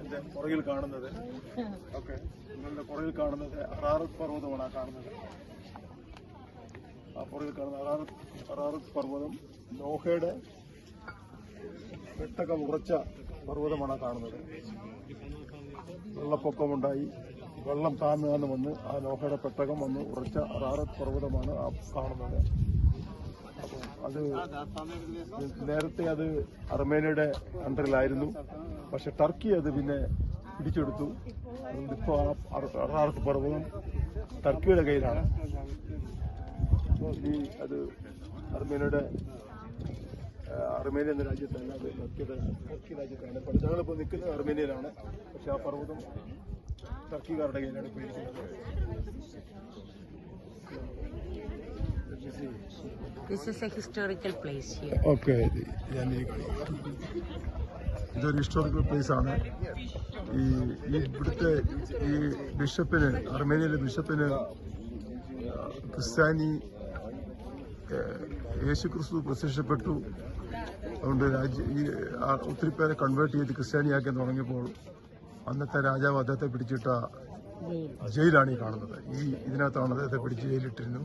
എന്റെ പുറകിൽ കാണുന്നത് ഓക്കെ നിങ്ങളുടെ പുറകിൽ കാണുന്നത് അറാറത്ത് പർവ്വതമാണ് ആ കാണുന്നത്. ആ പുറകിൽ കാണുന്ന അറാറത്ത് പർവ്വതം നോഹയുടെ പെട്ടകം ഉറച്ച പർവ്വതമാണ് ആ കാണുന്നത്. വെള്ളപ്പൊക്കമുണ്ടായി, വെള്ളം താന്ന് വന്ന് ആ നോഹയുടെ പെട്ടകം വന്ന് ഉറച്ച അറാറത്ത് പർവ്വതമാണ് ആ കാണുന്നത്. അപ്പം അത് നേരത്തെ അത് അർമേനിയയുടെ അണ്ടറിലായിരുന്നു. പക്ഷെ ടർക്കി അത് പിന്നെ പിടിച്ചെടുത്തു. അതുകൊണ്ട് ഇപ്പോൾ ആ അറാറത്ത് പർവ്വതം ടർക്കിയുടെ കയ്യിലാണ്. ഈ അത് അർമേനിയ എന്ന രാജ്യത്തല്ല, അത് ടർക്കി രാജ്യത്താണ്. പക്ഷെ ഞങ്ങളിപ്പോൾ നിൽക്കുന്നത് അർമേനിയയിലാണ്. പക്ഷെ ആ പർവ്വതം ടർക്കിക്കാരുടെ കയ്യിലാണ് ഇപ്പോൾ ഇരിക്കുന്നത്. This is a historical place here. Okay, ഇതൊരു ഹിസ്റ്റോറിക്കൽ പ്ലേസ് ആണ്. ഇവിടുത്തെ ഈ ബിഷപ്പിന്, അർമേനിയയിലെ ബിഷപ്പിന് ക്രിസ്ത്യാനി യേശുക്രിസ്തു പ്രത്യക്ഷപ്പെട്ടു. അതുകൊണ്ട് ഒത്തിരി പേരെ കൺവേർട്ട് ചെയ്ത് ക്രിസ്ത്യാനിയാക്കാൻ തുടങ്ങിയപ്പോൾ അന്നത്തെ രാജാവ് അദ്ദേഹത്തെ പിടിച്ചിട്ട ജയിലാണ് ഈ കാണുന്നത്. ഇതിനകത്താണ് അദ്ദേഹത്തെ പിടിച്ച് ജയിലിട്ടിരുന്നു.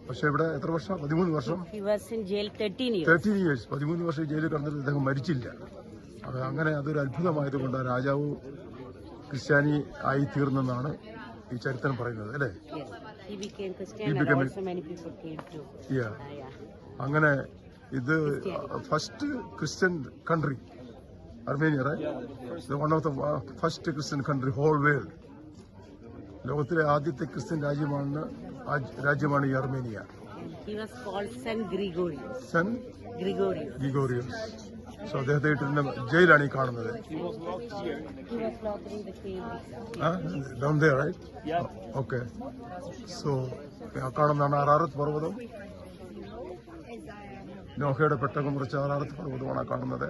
പക്ഷെ ഇവിടെ എത്ര വർഷം? 13 വർഷം. 13 years 13 വർഷം ജയിലിൽ കിടന്നിട്ട് അദ്ദേഹം മരിച്ചില്ല. അങ്ങനെ അതൊരു അത്ഭുതമായതുകൊണ്ട് രാജാവ് ക്രിസ്ത്യാനി ആയി തീർന്നെന്നാണ് ഈ ചരിത്രം പറയുന്നത്, അല്ലേ? അങ്ങനെ ഇത് first Christian country Armenia, one of the first Christian country whole world. ലോകത്തിലെ ആദ്യത്തെ ക്രിസ്ത്യൻ രാജ്യമാണ് ഈ അർമേനിയ. ഗ്രിഗോറിയോസ്. സോ അദ്ദേഹത്തെ ഇട്ടിരുന്ന ജയിലാണ് ഈ കാണുന്നത്. Down there, right? Okay. So കാണുന്നതാണ് അറാറത്ത് പർവ്വതം. നോഹയുടെ പെട്ടകം കുറിച്ച് അറാറത്ത് പർവ്വതമാണ് കാണുന്നത്.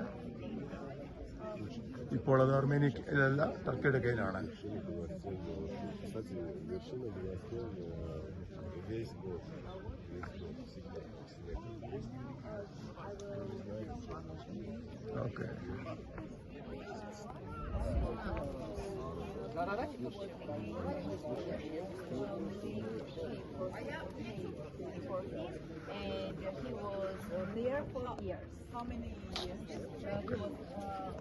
ഇപ്പോൾ അത് അർമേനിയയിലല്ല, ടർക്കിയുടെ കയ്യിലാണ്. Okay. And he was there for years. How many years?